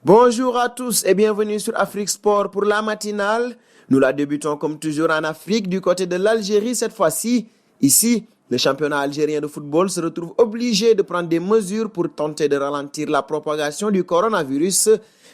Bonjour à tous et bienvenue sur Afrique Sport pour la matinale. Nous la débutons comme toujours en Afrique du côté de l'Algérie cette fois-ci. Ici, le championnat algérien de football se retrouve obligé de prendre des mesures pour tenter de ralentir la propagation du coronavirus.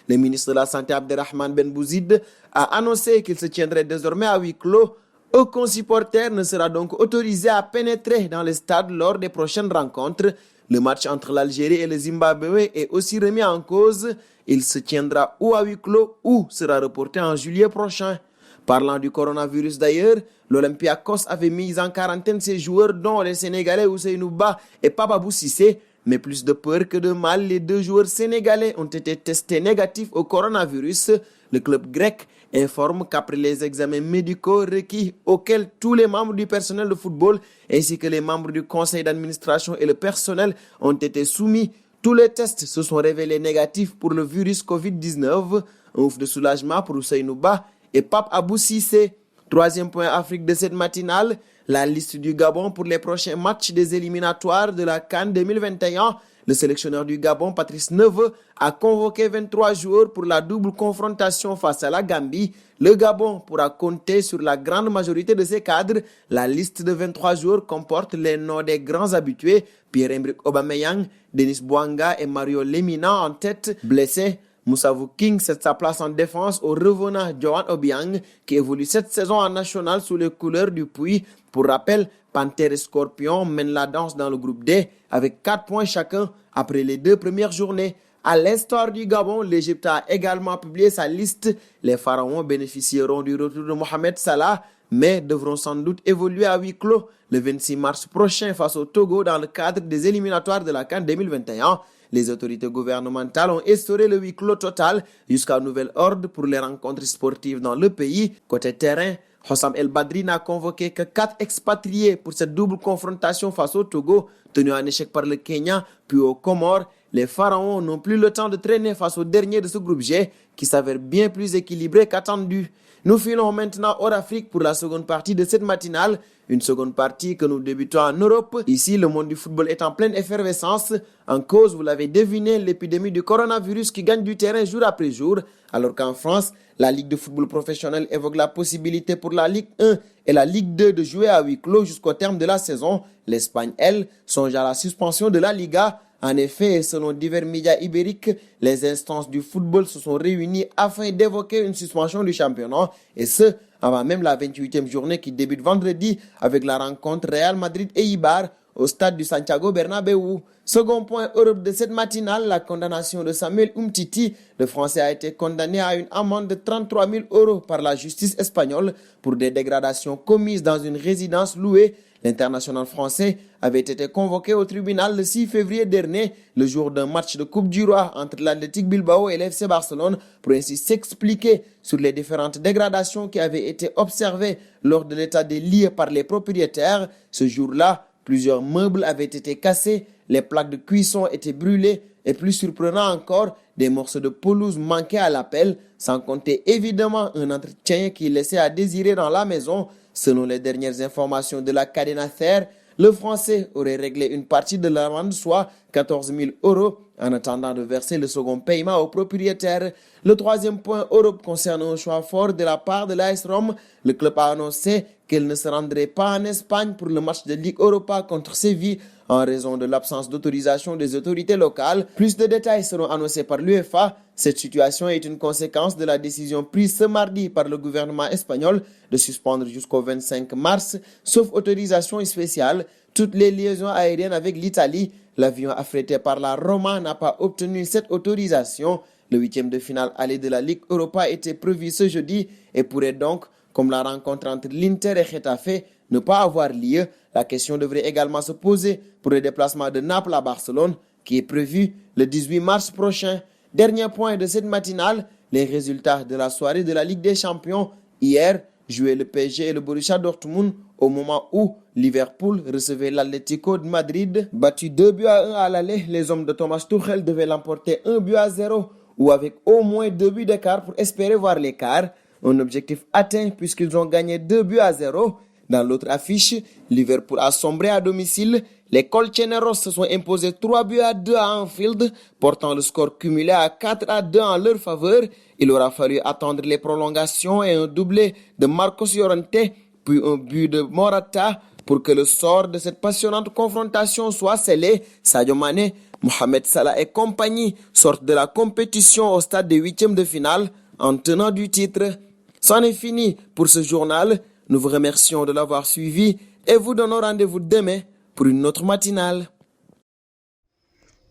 Le ministre de la Santé Abderrahmane Ben Bouzid a annoncé qu'il se tiendrait désormais à huis clos. Aucun supporter ne sera donc autorisé à pénétrer dans les stades lors des prochaines rencontres. Le match entre l'Algérie et le Zimbabwe est aussi remis en cause. Il se tiendra ou à huis clos ou sera reporté en juillet prochain. Parlant du coronavirus d'ailleurs, l'Olympiakos avait mis en quarantaine ses joueurs dont les Sénégalais Ousseynou Ba et Papabou Cissé. Mais plus de peur que de mal, les deux joueurs sénégalais ont été testés négatifs au coronavirus. Le club grec informe qu'après les examens médicaux requis auxquels tous les membres du personnel de football ainsi que les membres du conseil d'administration et le personnel ont été soumis, tous les tests se sont révélés négatifs pour le virus Covid-19. Un ouf de soulagement pour Ousseynou Ba et Pape Abou Cissé. Troisième point Afrique de cette matinale, la liste du Gabon pour les prochains matchs des éliminatoires de la CAN 2021. Le sélectionneur du Gabon, Patrice Neveu, a convoqué 23 joueurs pour la double confrontation face à la Gambie. Le Gabon pourra compter sur la grande majorité de ses cadres. La liste de 23 joueurs comporte les noms des grands habitués, Pierre-Emerick Aubameyang, Denis Bouanga et Mario Lemina en tête, blessés. Moussavou King cède sa place en défense au revenant Johan Obiang qui évolue cette saison en national sous les couleurs du Puy. Pour rappel, Panthère et Scorpion mènent la danse dans le groupe D avec 4 points chacun après les 2 premières journées. À l'instar du Gabon, l'Égypte a également publié sa liste. Les Pharaons bénéficieront du retour de Mohamed Salah, mais devront sans doute évoluer à huis clos le 26 mars prochain face au Togo dans le cadre des éliminatoires de la CAN 2021. Les autorités gouvernementales ont instauré le huis clos total jusqu'à nouvel ordre pour les rencontres sportives dans le pays. Côté terrain, Hossam El Badri n'a convoqué que 4 expatriés pour cette double confrontation face au Togo, tenu en échec par le Kenya, puis aux Comores. Les Pharaons n'ont plus le temps de traîner face au dernier de ce groupe G, qui s'avère bien plus équilibré qu'attendu. Nous filons maintenant hors Afrique pour la seconde partie de cette matinale. Une seconde partie que nous débutons en Europe. Ici, le monde du football est en pleine effervescence. En cause, vous l'avez deviné, l'épidémie du coronavirus qui gagne du terrain jour après jour. Alors qu'en France, la Ligue de football professionnel évoque la possibilité pour la Ligue 1 et la Ligue 2 de jouer à huis clos jusqu'au terme de la saison. L'Espagne, elle, songe à la suspension de la Liga. En effet, selon divers médias ibériques, les instances du football se sont réunies afin d'évoquer une suspension du championnat, et ce, avant même la 28e journée qui débute vendredi avec la rencontre Real Madrid et Eibar au stade du Santiago Bernabéu. Second point Europe de cette matinale, la condamnation de Samuel Umtiti. Le Français a été condamné à une amende de 33 000 € par la justice espagnole pour des dégradations commises dans une résidence louée. L'international français avait été convoqué au tribunal le 6 février dernier, le jour d'un match de Coupe du Roi entre l'Athletic Bilbao et l'FC Barcelone, pour ainsi s'expliquer sur les différentes dégradations qui avaient été observées lors de l'état des lieux par les propriétaires. Ce jour-là, plusieurs meubles avaient été cassés, les plaques de cuisson étaient brûlées et plus surprenant encore, des morceaux de pelouse manquaient à l'appel, sans compter évidemment un entretien qui laissait à désirer dans la maison. Selon les dernières informations de la Cadena Ser, le Français aurait réglé une partie de l'amende, soit 14 000 € en attendant de verser le second paiement aux propriétaires. Le troisième point Europe concerne un choix fort de la part de l'AS Rome. Le club a annoncé qu'elle ne se rendrait pas en Espagne pour le match de Ligue Europa contre Séville en raison de l'absence d'autorisation des autorités locales. Plus de détails seront annoncés par l'UEFA. Cette situation est une conséquence de la décision prise ce mardi par le gouvernement espagnol de suspendre jusqu'au 25 mars, sauf autorisation spéciale, toutes les liaisons aériennes avec l'Italie. L'avion affrété par la Roma n'a pas obtenu cette autorisation. Le 8e de finale aller de la Ligue Europa était prévu ce jeudi et pourrait donc, comme la rencontre entre l'Inter et Getafe, ne pas avoir lieu. La question devrait également se poser pour le déplacement de Naples à Barcelone, qui est prévu le 18 mars prochain. Dernier point de cette matinale, les résultats de la soirée de la Ligue des Champions. Hier, jouaient le PSG et le Borussia Dortmund au moment où Liverpool recevait l'Atlético de Madrid. Battu 2-1 à l'aller, les hommes de Thomas Tuchel devaient l'emporter 1-0 ou avec au moins 2 buts d'écart pour espérer voir l'écart. Un objectif atteint puisqu'ils ont gagné 2-0. Dans l'autre affiche, Liverpool a sombré à domicile. Les Colchoneros se sont imposés 3 buts à 2 à Anfield, portant le score cumulé à 4-2 en leur faveur. Il aura fallu attendre les prolongations et un doublé de Marcos Llorente, puis un but de Morata pour que le sort de cette passionnante confrontation soit scellé. Sadio Mané, Mohamed Salah et compagnie sortent de la compétition au stade des huitièmes de finale en tenant du titre. C'en est fini pour ce journal. Nous vous remercions de l'avoir suivi et vous donnons rendez-vous demain pour une autre matinale.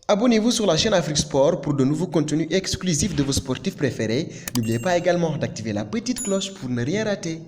Abonnez-vous sur la chaîne Afrique Sport pour de nouveaux contenus exclusifs de vos sportifs préférés. N'oubliez pas également d'activer la petite cloche pour ne rien rater.